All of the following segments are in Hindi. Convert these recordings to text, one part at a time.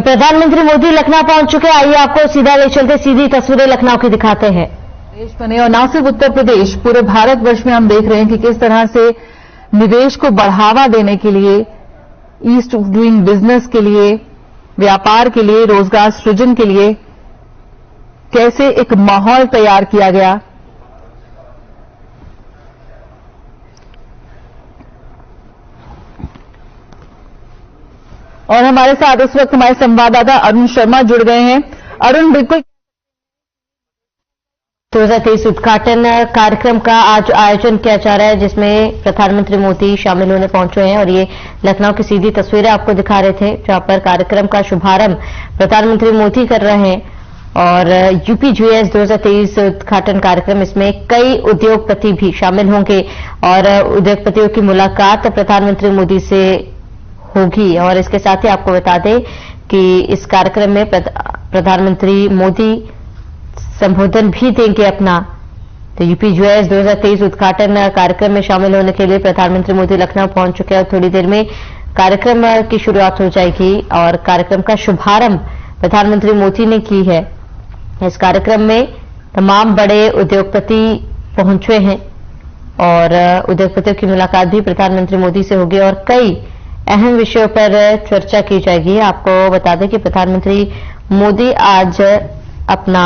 और प्रधानमंत्री मोदी लखनऊ पहुंच चुके। आइए आपको सीधा ले चलते, सीधी तस्वीरें लखनऊ की दिखाते हैं। देश बने और न सिर्फ उत्तर प्रदेश, पूरे भारतवर्ष में हम देख रहे हैं कि किस तरह से निवेश को बढ़ावा देने के लिए, ईस्ट ऑफ डूइंग बिजनेस के लिए, व्यापार के लिए, रोजगार सृजन के लिए कैसे एक माहौल तैयार किया गया। और हमारे साथ इस वक्त हमारे संवाददाता अरुण शर्मा जुड़ गए हैं। अरुण, बिल्कुल 2023 उद्घाटन कार्यक्रम का आज आयोजन किया जा रहा है, जिसमें प्रधानमंत्री मोदी शामिल होने पहुंचे हैं। और ये लखनऊ की सीधी तस्वीरें आपको दिखा रहे थे, जहां पर कार्यक्रम का शुभारंभ प्रधानमंत्री मोदी कर रहे हैं। और यूपी GIS 2023 उद्घाटन कार्यक्रम, इसमें कई उद्योगपति भी शामिल होंगे और उद्योगपतियों की मुलाकात प्रधानमंत्री मोदी से होगी। और इसके साथ ही आपको बता दें कि इस कार्यक्रम में प्रधानमंत्री मोदी संबोधन भी देंगे अपना। तो यूपी GIS 2023 उद्घाटन कार्यक्रम में शामिल होने के लिए प्रधानमंत्री मोदी लखनऊ पहुंच चुके हैं और थोड़ी देर में कार्यक्रम की शुरुआत हो जाएगी। और कार्यक्रम का शुभारंभ प्रधानमंत्री मोदी ने की है। इस कार्यक्रम में तमाम बड़े उद्योगपति पहुंचे हैं और उद्योगपतियों की मुलाकात भी प्रधानमंत्री मोदी से होगी और कई अहम विषयों पर चर्चा की जाएगी। आपको बता दें कि प्रधानमंत्री मोदी आज अपना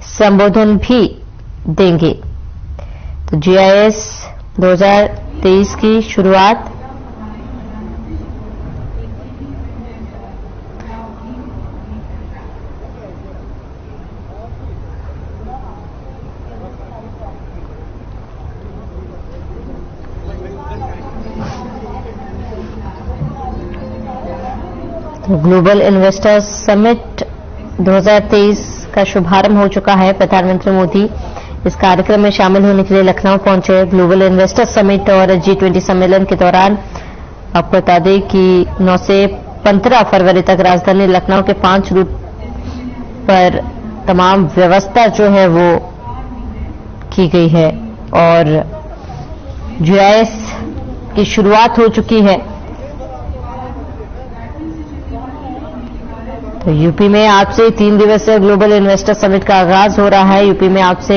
संबोधन भी देंगे। तो GIS 2023 की शुरुआत तो ग्लोबल इन्वेस्टर्स समिट 2023 का शुभारंभ हो चुका है। प्रधानमंत्री मोदी इस कार्यक्रम में शामिल होने के लिए लखनऊ पहुंचे। ग्लोबल इन्वेस्टर्स समिट और G20 सम्मेलन के दौरान आपको बता दें कि 9 से 15 फरवरी तक राजधानी लखनऊ के 5 रूट पर तमाम व्यवस्था जो है वो की गई है और GIS की शुरुआत हो चुकी है। तो यूपी में आज से 3 दिवसीय ग्लोबल इन्वेस्टर समिट का आगाज हो रहा है। यूपी में आज से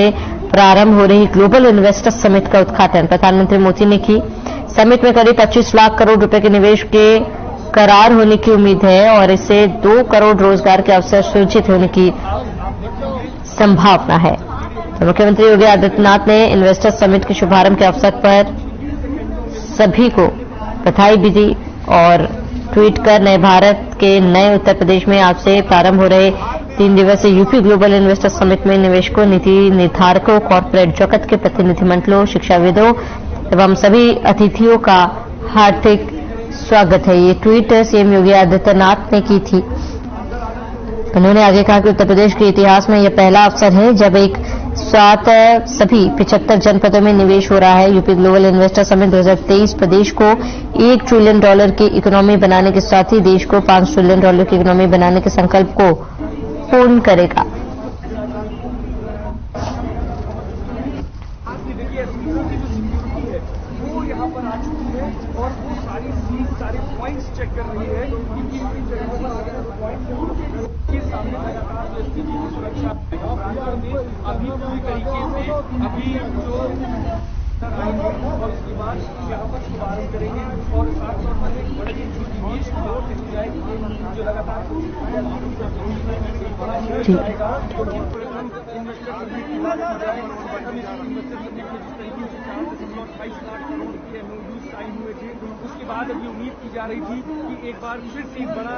प्रारंभ हो रही ग्लोबल इन्वेस्टर समिट का उद्घाटन प्रधानमंत्री मोदी ने की। समिट में करीब 25 लाख करोड़ रुपए के निवेश के करार होने की उम्मीद है और इससे 2 करोड़ रोजगार के अवसर सृजित होने की संभावना है। तो मुख्यमंत्री योगी आदित्यनाथ ने इन्वेस्टर समिट के शुभारंभ के अवसर पर सभी को बधाई भी दी और ट्वीट कर नए भारत के नए उत्तर प्रदेश में आज से प्रारंभ हो रहे 3 दिवसीय यूपी ग्लोबल इन्वेस्टर समिट में निवेशकों, नीति निर्धारकों, कॉर्पोरेट जगत के प्रतिनिधिमंडलों, शिक्षाविदों एवं सभी अतिथियों का हार्दिक स्वागत है। ये ट्वीट सीएम योगी आदित्यनाथ ने की थी। उन्होंने आगे कहा कि उत्तर प्रदेश के इतिहास में यह पहला अवसर है जब एक साथ सभी 75 जनपदों में निवेश हो रहा है। यूपी ग्लोबल इन्वेस्टर समिट 2023 प्रदेश को $1 ट्रिलियन की इकोनॉमी बनाने के साथ ही देश को $5 ट्रिलियन की इकोनॉमी बनाने के संकल्प को पूर्ण करेगा। सारे पॉइंट्स चेक कर रही है कि सुरक्षा अभी पूरी तरीके से अभी जो और उसके बाद यहाँ पर शुभारंभ करेंगे और साथ साथ एक बड़े निवेश की ओर देखी जाएगी जो लगातार उसके बाद अभी उम्मीद की जा रही थी कि एक बार फिर से बड़ा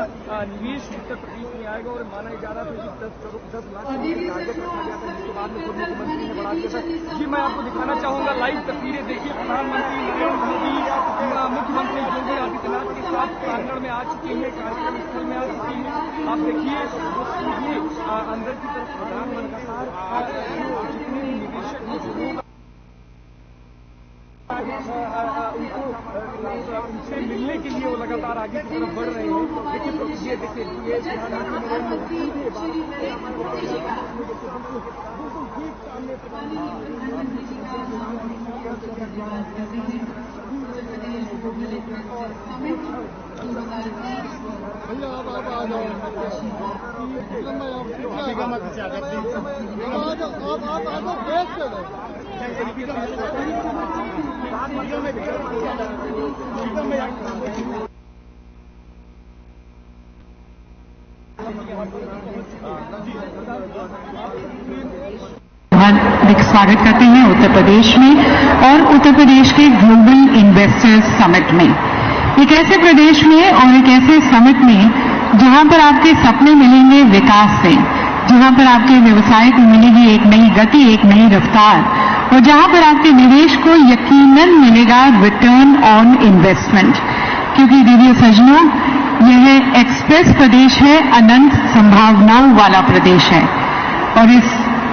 निवेश उत्तर प्रदेश में आएगा और माना जा रहा था कि 10 लाख टारगेट रखा गया था, जिसके बाद में खुद मुख्यमंत्री ने बढ़ा दिया था। जी मैं आपको दिखाना चाहूंगा लाइव तस्वीरें। देखिए प्रधानमंत्री नरेंद्र मोदी मुख्यमंत्री योगी आदित्यनाथ के साथ प्रांगण में आ चुके हैं, कार्यक्रम स्थल में आ चुके हैं। आप देखिए वो सीधे अंदर की तरफ लगातार जितने भी निवेशक हैं उनको उनसे मिलने के लिए वो लगातार आगे की तरफ बढ़ रहे हैं। देखिए देखिए प्रधानमंत्री नरेंद्र मोदी हार्दिक स्वागत करते हैं उत्तर प्रदेश में और उत्तर प्रदेश के ग्लोबल इन्वेस्टर्स समिट में। एक ऐसे प्रदेश में और एक ऐसे समिट में जहां पर आपके सपने मिलेंगे विकास से, जहां पर आपके व्यवसाय को मिलेगी एक नई गति, एक नई रफ्तार, और जहां पर आपके निवेश को यकीनन मिलेगा रिटर्न ऑन इन्वेस्टमेंट। क्योंकि दीदी सज्जनों, यह एक्सप्रेस प्रदेश है, अनंत संभावनाओं वाला प्रदेश है, और इस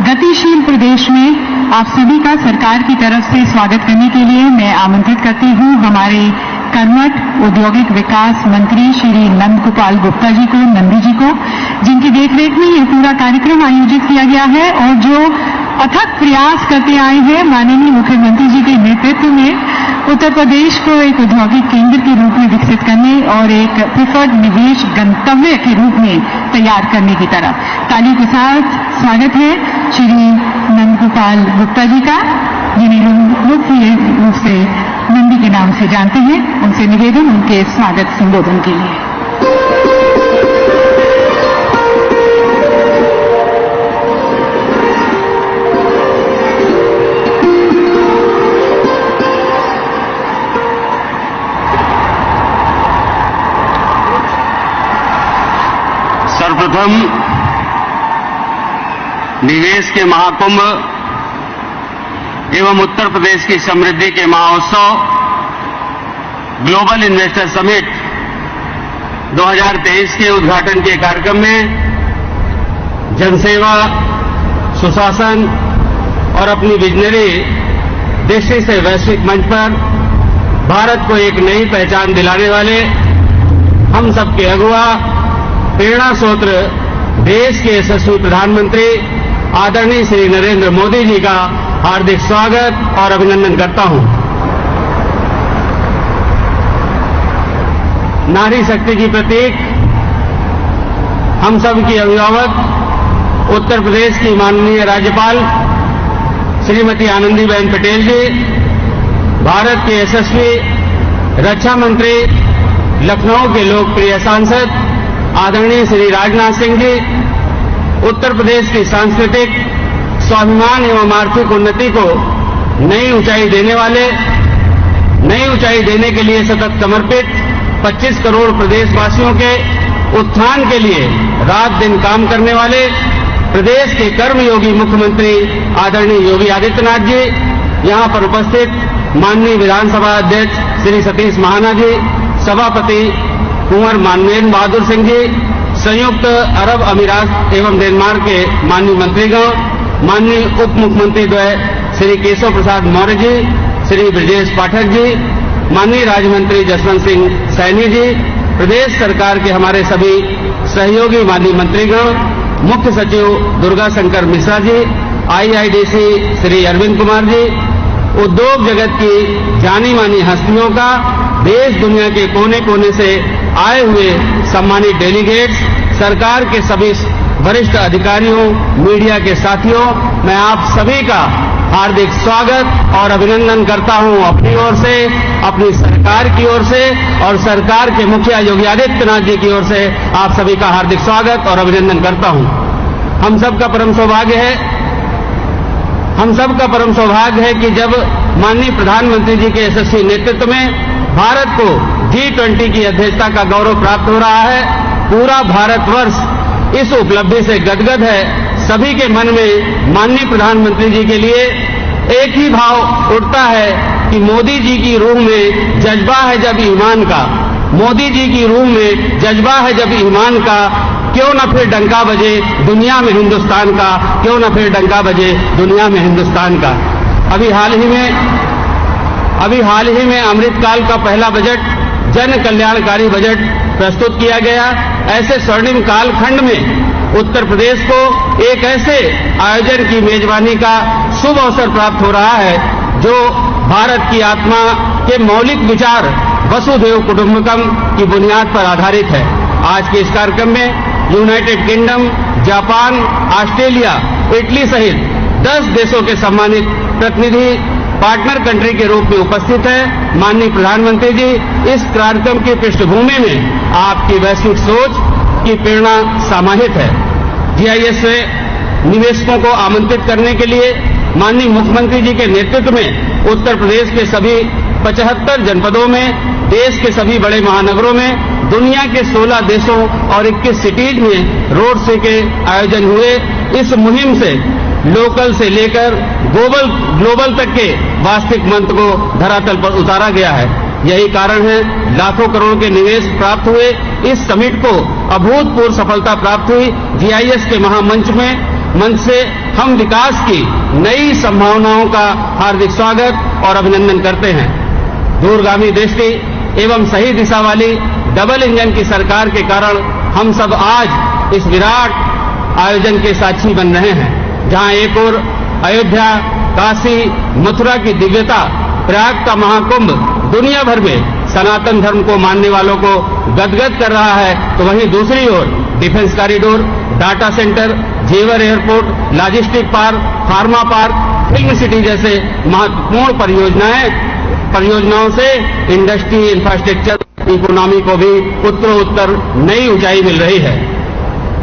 गतिशील प्रदेश में आप सभी का सरकार की तरफ से स्वागत करने के लिए मैं आमंत्रित करती हूं हमारे कर्मठ औद्योगिक विकास मंत्री श्री नंदकुपाल गुप्ता जी को, नंदी जी को, जिनकी देखरेख में यह पूरा कार्यक्रम आयोजित किया गया है और जो अथक प्रयास करते आए हैं माननीय मुख्यमंत्री जी के नेतृत्व में उत्तर प्रदेश को एक औद्योगिक केंद्र के रूप में विकसित करने और एक प्रिफर्ड निवेश गंतव्य के रूप में तैयार करने की तरफ। तालियों के साथ स्वागत है श्री नंदकुपाल गुप्ता जी का, जिन्हें लोग मुख्य रूप से नंदी के नाम से जानते हैं। उनसे निवेदन उनके स्वागत संबोधन के लिए। सर्वप्रथम निवेश के महाकुंभ एवं उत्तर प्रदेश की समृद्धि के महोत्सव ग्लोबल इन्वेस्टर समिट 2023 के उद्घाटन के कार्यक्रम में जनसेवा, सुशासन और अपनी विजनरी दृष्टि से वैश्विक मंच पर भारत को एक नई पहचान दिलाने वाले हम सबके अगुवा, प्रेरणा स्रोत, देश के यशस्वी प्रधानमंत्री आदरणीय श्री नरेंद्र मोदी जी का हार्दिक स्वागत और अभिनंदन करता हूं। नारी शक्ति की प्रतीक, हम सब की अभिभावक, उत्तर प्रदेश की माननीय राज्यपाल श्रीमती आनंदीबेन पटेल जी, भारत के यशस्वी रक्षा मंत्री, लखनऊ के लोकप्रिय सांसद आदरणीय श्री राजनाथ सिंह जी, उत्तर प्रदेश की सांस्कृतिक स्वाभिमान एवं आर्थिक उन्नति को नई ऊंचाई देने वाले, नई ऊंचाई देने के लिए सतत समर्पित 25 करोड़ प्रदेशवासियों के उत्थान के लिए रात दिन काम करने वाले प्रदेश के कर्मयोगी मुख्यमंत्री आदरणीय योगी आदित्यनाथ जी, यहां पर उपस्थित माननीय विधानसभा अध्यक्ष श्री सतीश महाना जी, सभापति कुंवर मानवेंद्र बहादुर सिंह जी, संयुक्त अरब अमीरात एवं डेनमार्क के माननीय मंत्रीगण, माननीय उप मुख्यमंत्री द्वय श्री केशव प्रसाद मौर्य जी, श्री ब्रजेश पाठक जी, माननीय राज्य मंत्री जसवंत सिंह सैनी जी, प्रदेश सरकार के हमारे सभी सहयोगी माननीय मंत्रीगण, मुख्य सचिव दुर्गा शंकर मिश्रा जी, IIDC श्री अरविंद कुमार जी, उद्योग जगत की जानी मानी हस्तियों का, देश दुनिया के कोने कोने से आए हुए सम्मानित डेलीगेट्स, सरकार के सभी वरिष्ठ अधिकारियों, मीडिया के साथियों, मैं आप सभी का हार्दिक स्वागत और अभिनंदन करता हूं अपनी ओर से, अपनी सरकार की ओर से और सरकार के मुखिया योगी आदित्यनाथ जी की ओर से आप सभी का हार्दिक स्वागत और अभिनंदन करता हूं। हम सबका परम सौभाग्य है कि जब माननीय प्रधानमंत्री जी के यशस्वी नेतृत्व में भारत को G20 की अध्यक्षता का गौरव प्राप्त हो रहा है। पूरा भारतवर्ष इस उपलब्धि से गदगद है। सभी के मन में माननीय प्रधानमंत्री जी के लिए एक ही भाव उठता है कि मोदी जी की रूह में जज्बा है जब ईमान का, मोदी जी की रूह में जज्बा है जब ईमान का, क्यों न फिर डंका बजे दुनिया में हिंदुस्तान का, क्यों न फिर डंका बजे दुनिया में हिंदुस्तान का। अभी हाल ही में अमृतकाल का पहला बजट, जन कल्याणकारी बजट प्रस्तुत किया गया। ऐसे स्वर्णिम कालखंड में उत्तर प्रदेश को एक ऐसे आयोजन की मेजबानी का शुभ अवसर प्राप्त हो रहा है जो भारत की आत्मा के मौलिक विचार वसुधैव कुटुंबकम की बुनियाद पर आधारित है। आज के इस कार्यक्रम में United kingdom, Japan, Australia, Italy सहित 10 देशों के सम्मानित प्रतिनिधि पार्टनर कंट्री के रूप में उपस्थित है। माननीय प्रधानमंत्री जी, इस कार्यक्रम की पृष्ठभूमि में आपकी वैश्विक सोच की प्रेरणा समाहित है। जीआईएस से निवेशकों को आमंत्रित करने के लिए माननीय मुख्यमंत्री जी के नेतृत्व में उत्तर प्रदेश के सभी 75 जनपदों में, देश के सभी बड़े महानगरों में, दुनिया के 16 देशों और 21 सिटीज में रोड शो के आयोजन हुए। इस मुहिम से लोकल से लेकर ग्लोबल तक के वास्तविक मंत्र को धरातल पर उतारा गया है। यही कारण है लाखों करोड़ के निवेश प्राप्त हुए। इस समिट को अभूतपूर्व सफलता प्राप्त हुई। जीआईएस के महामंच से हम विकास की नई संभावनाओं का हार्दिक स्वागत और अभिनंदन करते हैं। दूरगामी दृष्टि एवं सही दिशा वाली डबल इंजन की सरकार के कारण हम सब आज इस विराट आयोजन के साक्षी बन रहे हैं, जहां एक ओर अयोध्या, काशी, मथुरा की दिव्यता, प्रयाग का महाकुंभ दुनिया भर में सनातन धर्म को मानने वालों को गदगद कर रहा है, तो वहीं दूसरी ओर डिफेंस कॉरिडोर, डाटा सेंटर, जेवर airport, logistic park, pharma park, film city जैसे महत्वपूर्ण परियोजनाओं से इंडस्ट्री, इंफ्रास्ट्रक्चर, इकोनॉमी को भी उत्तरोत्तर नई ऊंचाई मिल रही है।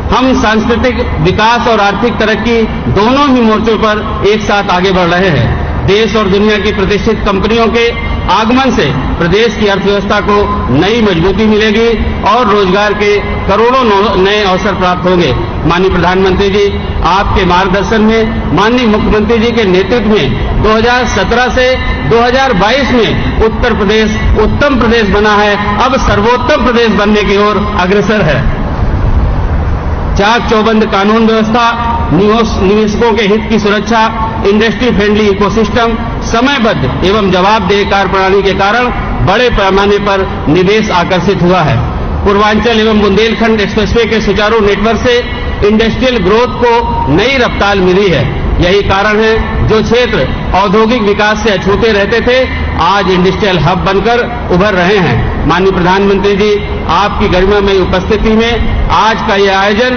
हम सांस्कृतिक विकास और आर्थिक तरक्की दोनों ही मोर्चों पर एक साथ आगे बढ़ रहे हैं। देश और दुनिया की प्रतिष्ठित कंपनियों के आगमन से प्रदेश की अर्थव्यवस्था को नई मजबूती मिलेगी और रोजगार के करोड़ों नए अवसर प्राप्त होंगे। माननीय प्रधानमंत्री जी, आपके मार्गदर्शन में, माननीय मुख्यमंत्री जी के नेतृत्व में 2017 से 2022 में उत्तर प्रदेश उत्तम प्रदेश बना है, अब सर्वोत्तम प्रदेश बनने की ओर अग्रसर है। चाक चौबंद कानून व्यवस्था, निवेशकों के हित की सुरक्षा, इंडस्ट्री फ्रेंडली इकोसिस्टम, समयबद्ध एवं जवाबदेह कार्य प्रणाली के कारण बड़े पैमाने पर निवेश आकर्षित हुआ है। पूर्वांचल एवं बुंदेलखंड एक्सप्रेसवे के सुचारू नेटवर्क से इंडस्ट्रियल ग्रोथ को नई रफ्तार मिली है। यही कारण है जो क्षेत्र औद्योगिक विकास से अछूते रहते थे, आज इंडस्ट्रियल हब बनकर उभर रहे हैं। माननीय प्रधानमंत्री जी, आपकी गरिमामयी उपस्थिति में आज का यह आयोजन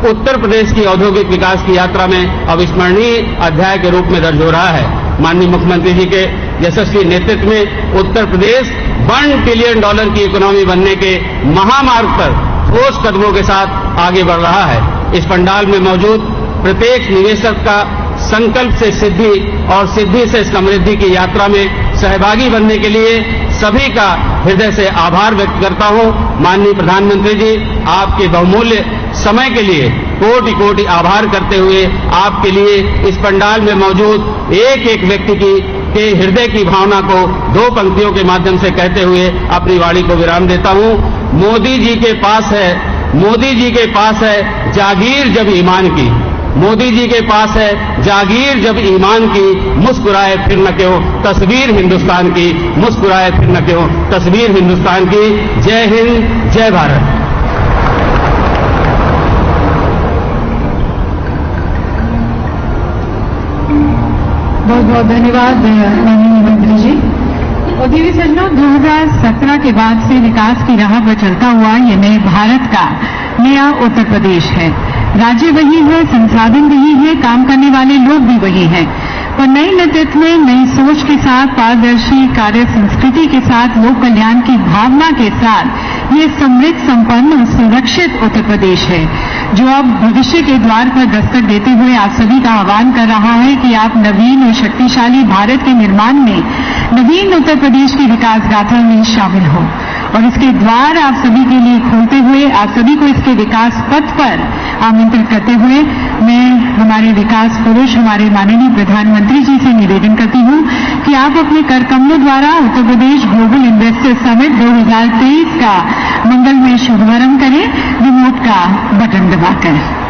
उत्तर प्रदेश की औद्योगिक विकास की यात्रा में अविस्मरणीय अध्याय के रूप में दर्ज हो रहा है। माननीय मुख्यमंत्री जी के यशस्वी नेतृत्व में उत्तर प्रदेश $1 ट्रिलियन की इकोनॉमी बनने के महामार्ग पर ठोस कदमों के साथ आगे बढ़ रहा है। इस पंडाल में मौजूद प्रत्येक निवेशक का संकल्प से सिद्धि और सिद्धि से समृद्धि की यात्रा में सहभागी बनने के लिए सभी का हृदय से आभार व्यक्त करता हूं। माननीय प्रधानमंत्री जी, आपके बहुमूल्य समय के लिए कोटि कोटि आभार करते हुए आपके लिए इस पंडाल में मौजूद एक एक व्यक्ति के हृदय की भावना को 2 पंक्तियों के माध्यम से कहते हुए अपनी वाणी को विराम देता हूं। मोदी जी के पास है जागीर जब ईमान की, मोदी जी के पास है जागीर जब ईमान की, मुस्कुराए फिर न क्यों तस्वीर हिंदुस्तान की, मुस्कुराए फिर न क्यों तस्वीर हिंदुस्तान की। जय हिंद, जय भारत। बहुत बहुत धन्यवाद माननीय मंत्री जी। और देवी सज्जनों, 2017 के बाद से विकास की राह पर चलता हुआ ये नए भारत का नया उत्तर प्रदेश है। राज्य वही है, संसाधन वही है, काम करने वाले लोग भी वही हैं, पर नए नेतृत्व में नई सोच के साथ, पारदर्शी कार्य संस्कृति के साथ, लोक कल्याण की भावना के साथ ये समृद्ध, संपन्न और सुरक्षित उत्तर प्रदेश है, जो अब भविष्य के द्वार पर दस्तक देते हुए आप सभी का आह्वान कर रहा है कि आप नवीन और शक्तिशाली भारत के निर्माण में, नवीन उत्तर प्रदेश की विकास गाथा में शामिल हो। और इसके द्वार आप सभी के लिए खोलते हुए, आप सभी को इसके विकास पथ पर आमंत्रित करते हुए मैं हमारे विकास पुरुष, हमारे माननीय प्रधानमंत्री जी से निवेदन करती हूं कि आप अपने कर कमलों द्वारा Uttar Pradesh global investor summit 2023 का मंगलमय शुभारंभ करें, रिमोट का बटन दबाकर।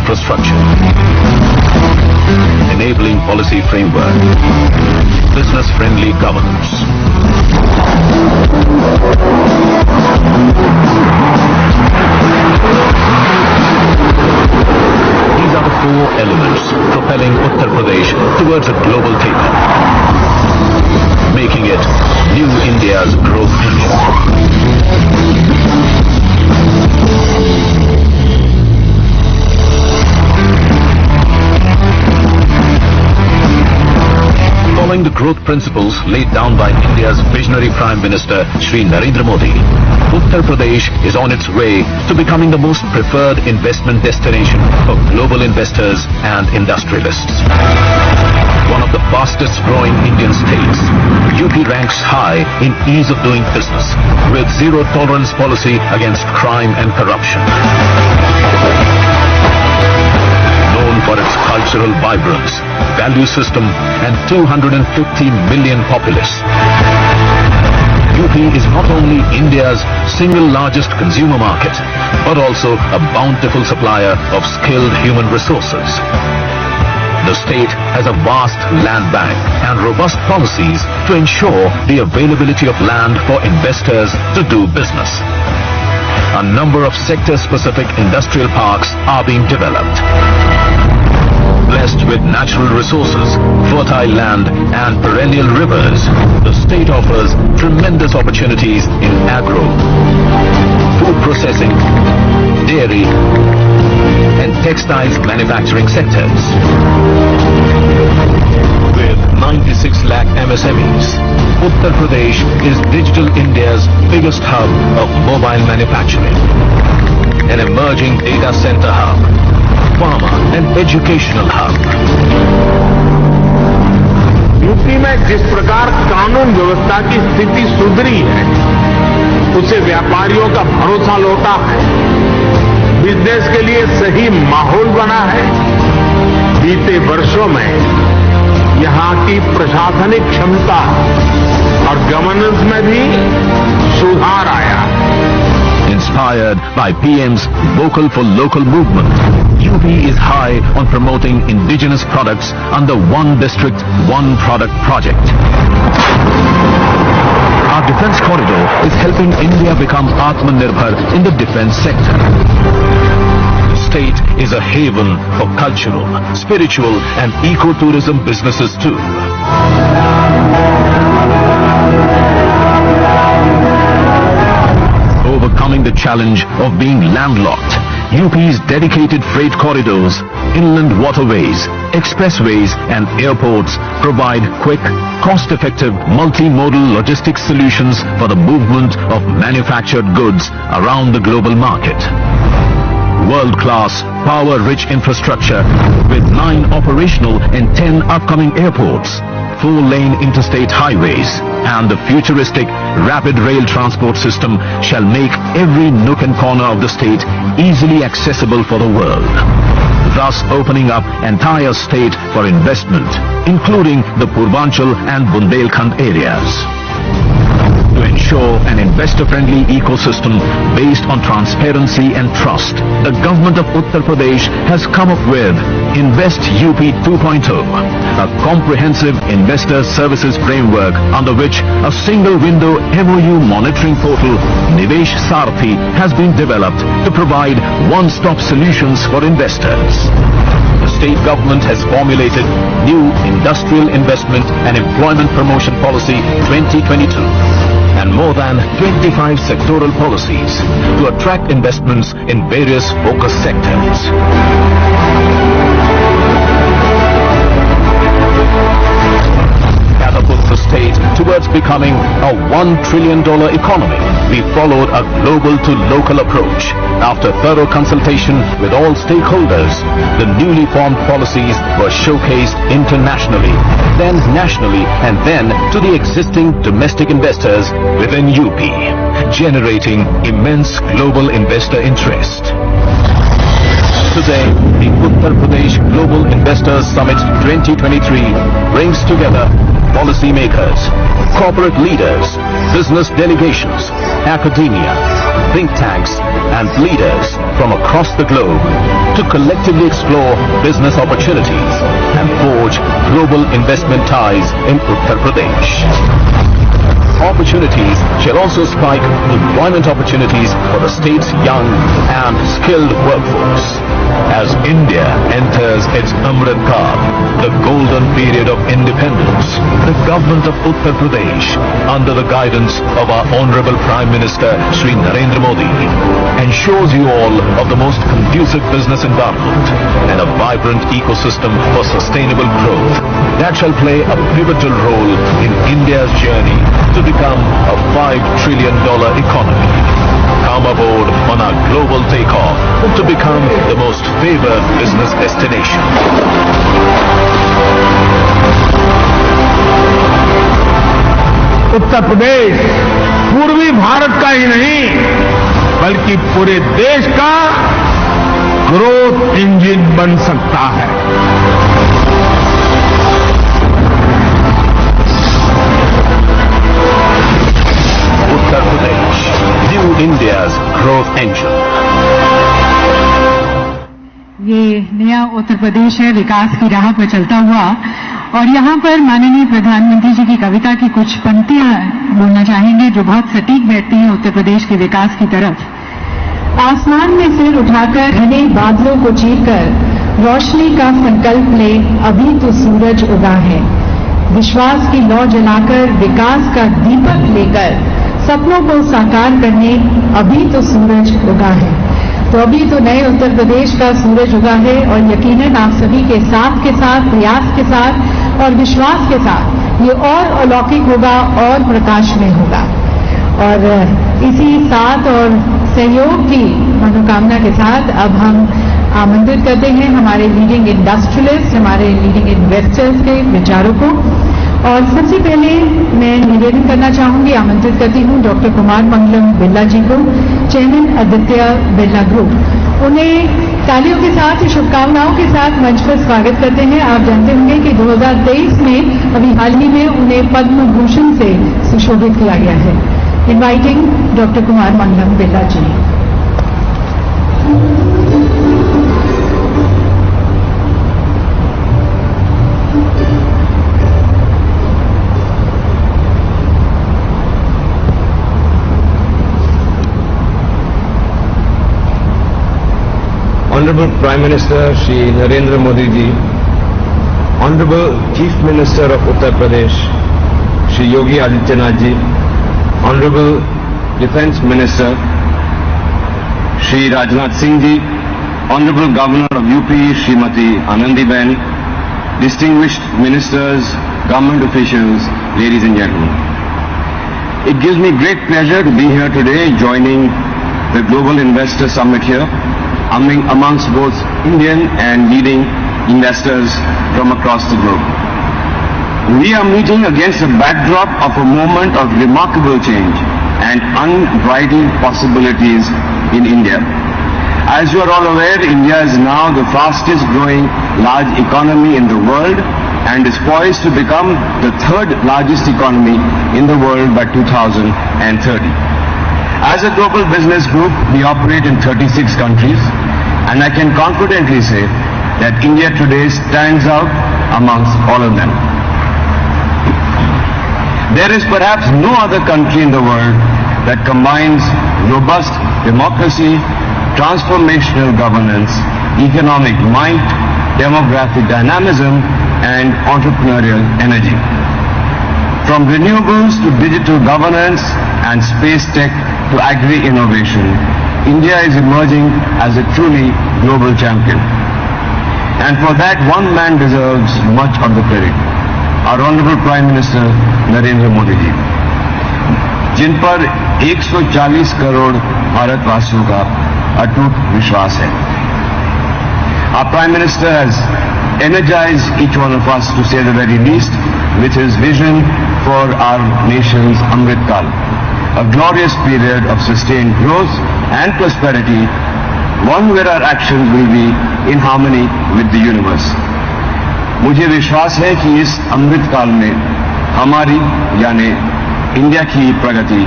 infrastructure, enabling policy framework, business-friendly governance. These are the four elements propelling Uttar Pradesh towards a global takeoff, making it New India's growth engine. Following the growth principles laid down by India's visionary Prime Minister Shri Narendra Modi, Uttar Pradesh is on its way to becoming the most preferred investment destination for global investors and industrialists. One of the fastest growing Indian states, UP ranks high in ease of doing business with zero tolerance policy against crime and corruption. Known for its cultural vibrance, value system and 250 million populace, UP is not only India's single largest consumer market, but also a bountiful supplier of skilled human resources. The state has a vast land bank and robust policies to ensure the availability of land for investors to do business. A number of sector-specific industrial parks are being developed. Blessed with natural resources, fertile land and perennial rivers, the state offers tremendous opportunities in agro, food processing, dairy and textiles manufacturing sectors. With 96 lakh MSMEs, Uttar Pradesh is Digital India's biggest hub of mobile manufacturing, an emerging data center hub, pharma and educational hub. UP में जिस प्रकार कानून व्यवस्था की स्थिति सुधरी है, उससे व्यापारियों का भरोसा लौटा है, बिजनेस के लिए सही माहौल बना है। बीते वर्षों में यहां की प्रशासनिक क्षमता और गवर्नेंस में भी सुधार आया है। Inspired by PM's Vocal for Local movement, UP is high on promoting indigenous products under One District, One Product project. Our defense corridor is helping India become Atmanirbhar in the defense sector. The state is a haven for cultural, spiritual and eco-tourism businesses too. Overcoming the challenge of being landlocked, UP's dedicated freight corridors, inland waterways, expressways and airports provide quick, cost-effective, multimodal logistics solutions for the movement of manufactured goods around the global market. World-class, power-rich infrastructure with 9 operational and 10 upcoming airports, 4-lane interstate highways and the futuristic rapid rail transport system shall make every nook and corner of the state easily accessible for the world, thus opening up entire state for investment, including the Purvanchal and Bundelkhand areas. To ensure an investor-friendly ecosystem based on transparency and trust, the government of Uttar Pradesh has come up with Invest UP 2.0, a comprehensive investor services framework under which a single-window MOU monitoring portal, Nivesh Sarthi, has been developed to provide one-stop solutions for investors. The state government has formulated new Industrial Investment and Employment Promotion Policy 2022 and more than 25 sectoral policies to attract investments in various focus sectors. Catapult the state towards becoming a $1 trillion economy, we followed a global to local approach. After thorough consultation with all stakeholders, the newly formed policies were showcased internationally, then nationally, and then to the existing domestic investors within UP, generating immense global investor interest. Today, the Uttar Pradesh Global Investors Summit 2023 brings together policymakers, corporate leaders, business delegations, academia, think tanks and leaders from across the globe to collectively explore business opportunities and forge global investment ties in Uttar Pradesh. Opportunities shall also spike employment opportunities for the state's young and skilled workforce. As India enters its Amrit Kaal, the golden period of independence, the government of Uttar Pradesh, under the guidance of our Honorable Prime Minister Shri Narendra Modi, ensures you all of the most conducive business environment and a vibrant ecosystem for sustainable growth that shall play a pivotal role in India's journey to become a $5 trillion economy. Come aboard on our global takeoff to become the most favored business destination. Uttar Pradesh पूर्वी भारत का ही नहीं बल्कि पूरे देश का ग्रोथ इंजन बन सकता है। Uttar Pradesh, new India's growth engine. ये नया उत्तर प्रदेश है विकास की राह पर चलता हुआ, और यहाँ पर माननीय प्रधानमंत्री जी की कविता की कुछ पंक्तियां बोलना चाहेंगे जो बहुत सटीक बैठती हैं उत्तर प्रदेश के विकास की तरफ। आसमान में सिर उठाकर घने बादलों को चीरकर रोशनी का संकल्प ले, अभी तो सूरज उगा है। विश्वास की लौ जलाकर विकास का दीपक लेकर सपनों को साकार करने, अभी तो सूरज उगा है। तो अभी तो नए उत्तर प्रदेश का सूरज उगा है और यकीनन आप सभी के साथ प्रयास के साथ और विश्वास के साथ ये और अलौकिक होगा और प्रकाशमय होगा। और इसी साथ और सहयोग की मनोकामना के साथ अब हम आमंत्रित करते हैं हमारे लीडिंग इंडस्ट्रियलिस्ट, हमारे लीडिंग इन्वेस्टर्स के विचारों को। और सबसे पहले मैं निवेदन करना चाहूंगी, आमंत्रित करती हूं डॉक्टर कुमार मंगलम बिरला जी को, चेयरमैन आदित्य बिरला ग्रुप। उन्हें तालियों के साथ, शुभकामनाओं के साथ मंच पर स्वागत करते हैं। आप जानते होंगे कि 2023 में अभी हाल ही में उन्हें पद्म भूषण से सुशोभित किया गया है। Inviting doctor Kumar Mangalam Birla ji. Honorable Prime Minister Shri Narendra Modi ji, Honorable Chief Minister of Uttar Pradesh Shri Yogi Adityanath ji, Honorable Defence Minister Shri Rajnath Singh ji, Honorable Governor of UP Srimati Anandiben, distinguished ministers, government officials, ladies and gentlemen. It gives me great pleasure to be here today joining the Global Investor Summit here, amongst both Indian and leading investors from across the globe. We are meeting against a backdrop of a moment of remarkable change and unbridled possibilities in India. As you are all aware, India is now the fastest growing large economy in the world and is poised to become the third largest economy in the world by 2030. As a global business group, we operate in 36 countries, and I can confidently say that India today stands out amongst all of them. There is perhaps no other country in the world that combines robust democracy, transformational governance, economic might, demographic dynamism, and entrepreneurial energy. From renewables to digital governance and space tech to agri-innovation, India is emerging as a truly global champion. And for that, one man deserves much of the credit. Our Honorable Prime Minister Narendra Modi ji, जिन पर 140 करोड़ भारतवासियों का अटूट विश्वास है. Our Prime Minister has energized each one of us, to say the very least, with his vision for our nation's Amrit Kaal, a glorious period of sustained growth and prosperity, one where our actions will be in harmony with the universe. मुझे विश्वास है कि इस अमृत काल में हमारी यानी इंडिया की प्रगति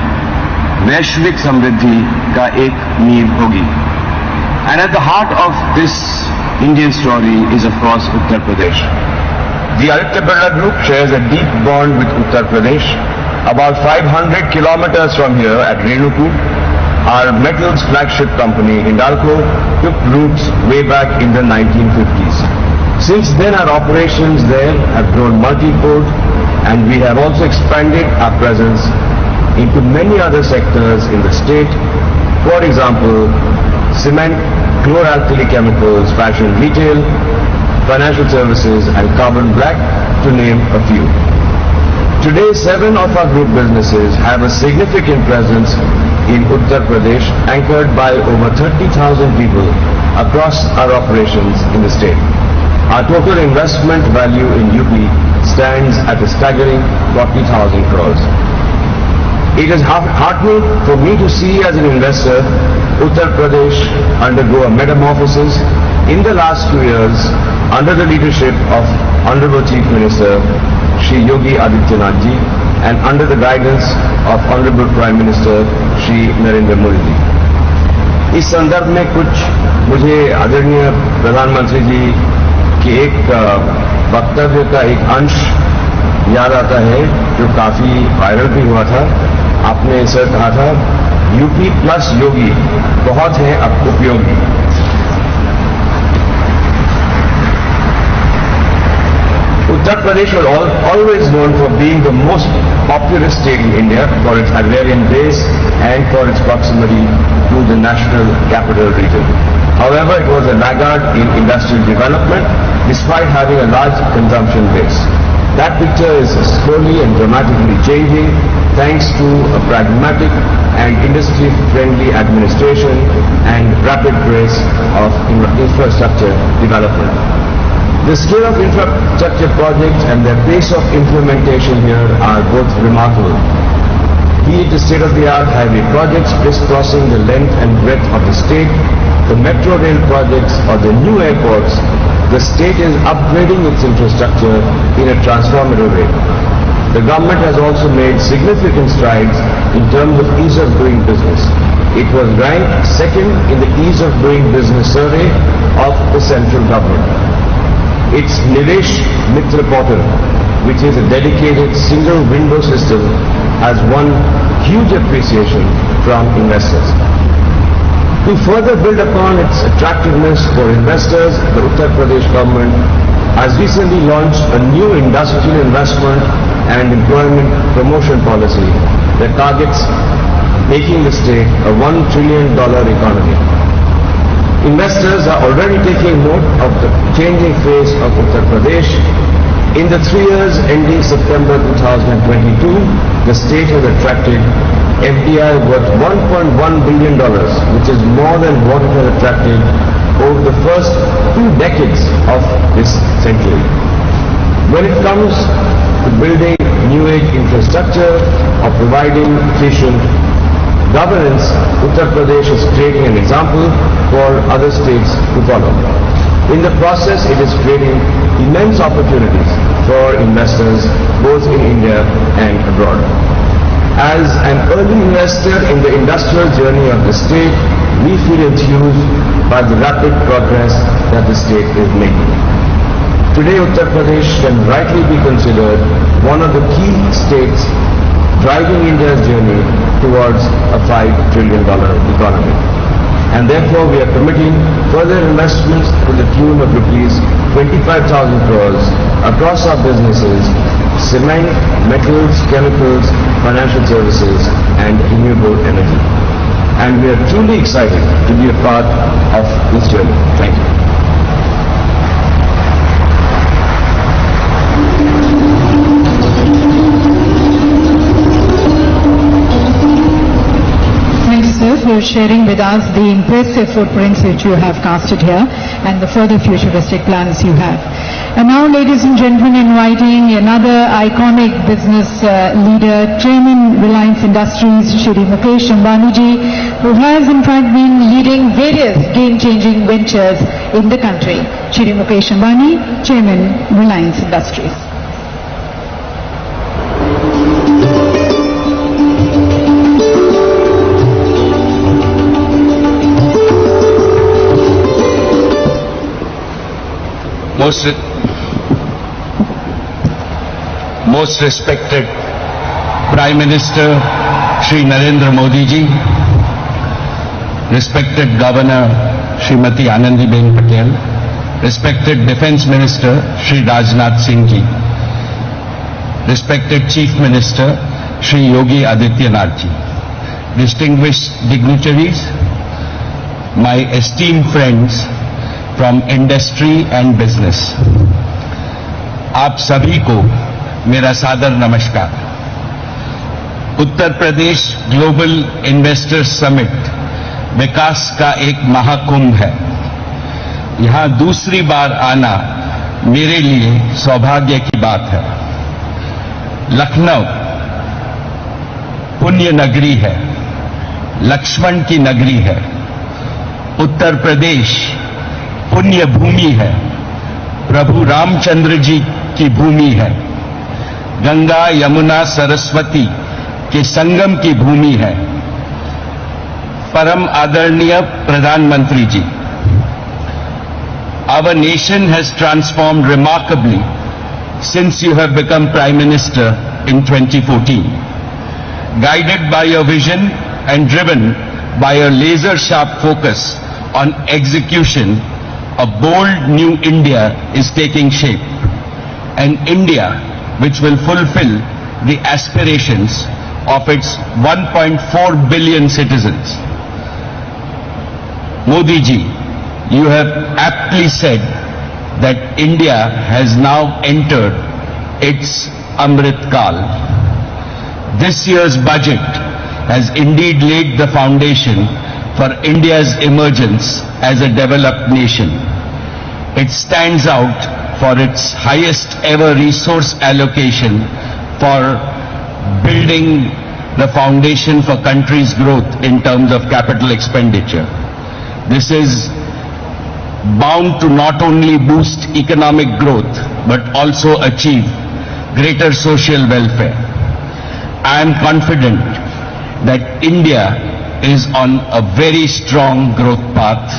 वैश्विक समृद्धि का एक नींव होगी. And at the heart of this Indian story is of course Uttar Pradesh. The Aditya Birla Group shares a deep bond with Uttar Pradesh. About 500 kilometers from here at Renuku, our metals flagship company Hindalco took roots way back in the 1950s. Since then our operations there have grown multi-fold, and we have also expanded our presence into many other sectors in the state. For example, cement, chlor-alkali chemicals, fashion retail, financial services and carbon black, to name a few. Today, 7 of our group businesses have a significant presence in Uttar Pradesh, anchored by over 30,000 people across our operations in the state. Our total investment value in UP stands at a staggering 40,000 crores. It is heartening for me to see as an investor Uttar Pradesh undergo a metamorphosis in the last few years under the leadership of Honorable Chief Minister Shri Yogi Adityanath ji and under the guidance of Honorable Prime Minister Shri Narendra Modi ji. इस संदर्भ में कुछ मुझे आदरणीय प्रधानमंत्री जी के एक वक्तव्य का एक अंश याद आता है जो काफी वायरल भी हुआ था. आपने सर कहा था यूपी प्लस योगी बहुत है अब उपयोगी. Uttar Pradesh was always known for being the most populous state in India for its agrarian base and for its proximity to the national capital region. However, it was a laggard in industrial development despite having a large consumption base. That picture is slowly and dramatically changing thanks to a pragmatic and industry-friendly administration and rapid pace of infrastructure development. The scale of infrastructure projects and their pace of implementation here are both remarkable. Be it the state-of-the-art highway projects crisscrossing the length and breadth of the state, the metro rail projects or the new airports, the state is upgrading its infrastructure in a transformative way. The government has also made significant strides in terms of ease of doing business. It was ranked second in the ease of doing business survey of the central government. Its Nivesh Mitra portal, which is a dedicated single window system, has won huge appreciation from investors. To further build upon its attractiveness for investors, the Uttar Pradesh government has recently launched a new industrial investment and employment promotion policy that targets making the state a $1 trillion economy. Investors are already taking note of the changing face of Uttar Pradesh. In the 3 years ending September 2022, the state has attracted FDI worth $1.1 billion, which is more than what it has attracted over the first 2 decades of this century. When it comes to building new age infrastructure or providing efficient governance, Uttar Pradesh is creating an example for other states to follow. In the process, it is creating immense opportunities for investors both in India and abroad. As an early investor in the industrial journey of the state, we feel enthused by the rapid progress that the state is making. Today, Uttar Pradesh can rightly be considered one of the key states driving India's journey towards a $5 trillion economy. And therefore, we are committing further investments to the tune of rupees 25,000 crores across our businesses, cement, metals, chemicals, financial services, and renewable energy. And we are truly excited to be a part of this journey. Thank you. For sharing with us the impressive footprints which you have casted here and the further futuristic plans you have. And now, ladies and gentlemen, inviting another iconic business leader, Chairman Reliance Industries, Shri Mukesh Ambani ji, who has in fact been leading various game-changing ventures in the country. Shri Mukesh Ambani, Chairman Reliance Industries. most respected Prime Minister Shri Narendra Modi ji, respected Governor Srimati Anandiben Patel, respected Defence Minister Shri Rajnath Singh ji, respected Chief Minister Shri Yogi Adityanath ji, distinguished dignitaries, my esteemed friends from industry and business, आप सभी को मेरा सादर नमस्कार। Uttar Pradesh global investors summit विकास का एक महाकुंभ है। यहां दूसरी बार आना मेरे लिए सौभाग्य की बात है। लखनऊ पुण्य नगरी है, लक्ष्मण की नगरी है। उत्तर प्रदेश पुण्य भूमि है, प्रभु रामचंद्र जी की भूमि है। गंगा यमुना सरस्वती के संगम की भूमि है। परम आदरणीय प्रधानमंत्री जी, our nation has transformed remarkably since you have become Prime Minister in 2014. Guided by your vision and driven by a laser-sharp focus on execution, a bold new India is taking shape. An India which will fulfill the aspirations of its 1.4 billion citizens. Modi ji, you have aptly said that India has now entered its Amrit Kal. This year's budget has indeed laid the foundation for India's emergence as a developed nation. It stands out for its highest ever resource allocation for building the foundation for country's growth in terms of capital expenditure. This is bound to not only boost economic growth but also achieve greater social welfare. I am confident that India is on a very strong growth path,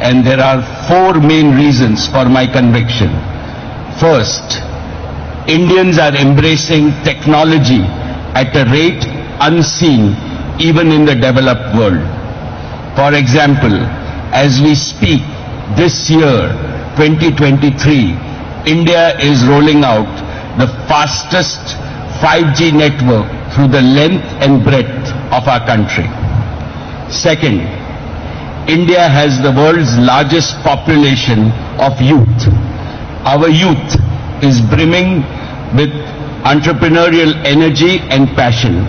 and there are four main reasons for my conviction. First, Indians are embracing technology at a rate unseen even in the developed world. For example, as we speak, this year, 2023, India is rolling out the fastest 5G network through the length and breadth of our country. Second, India has the world's largest population of youth. Our youth is brimming with entrepreneurial energy and passion.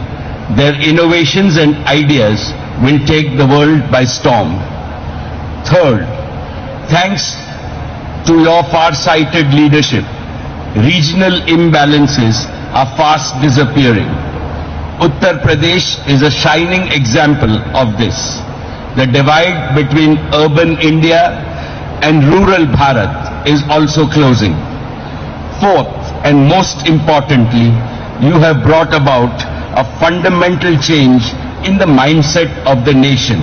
Their innovations and ideas will take the world by storm. Third, thanks to your far-sighted leadership, regional imbalances are fast disappearing. Uttar Pradesh is a shining example of this. The divide between urban India and rural Bharat is also closing. Fourth, and most importantly, you have brought about a fundamental change in the mindset of the nation.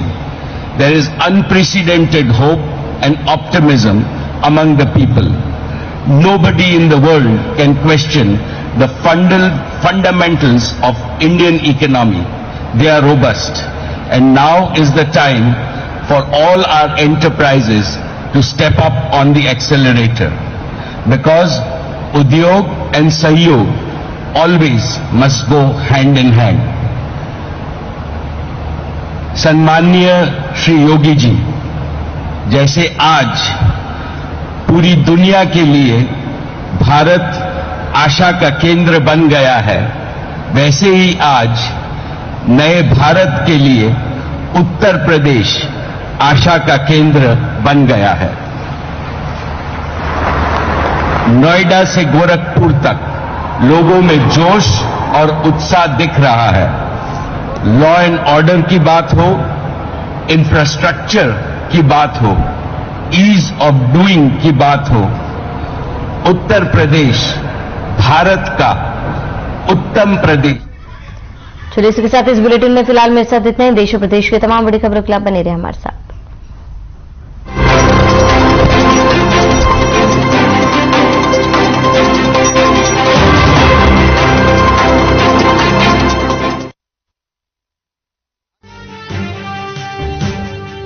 There is unprecedented hope and optimism among the people. Nobody in the world can question the fundamentals of Indian economy. They are robust. And now is the time for all our enterprises to step up on the accelerator. Because Udyog and Sahyog always must go hand in hand. सम्माननीय श्री योगी जी, जैसे आज पूरी दुनिया के लिए भारत आशा का केंद्र बन गया है, वैसे ही आज नए भारत के लिए उत्तर प्रदेश आशा का केंद्र बन गया है। नोएडा से गोरखपुर तक लोगों में जोश और उत्साह दिख रहा है। लॉ एंड ऑर्डर की बात हो, इंफ्रास्ट्रक्चर की बात हो, ईज ऑफ डूइंग की बात हो, उत्तर प्रदेश भारत का उत्तम प्रदेश। चलिए, इसी के साथ इस बुलेटिन में फिलहाल मेरे साथ इतना ही। देश और प्रदेश के तमाम बड़ी खबरों के लिए आप बने रहे हमारे साथ।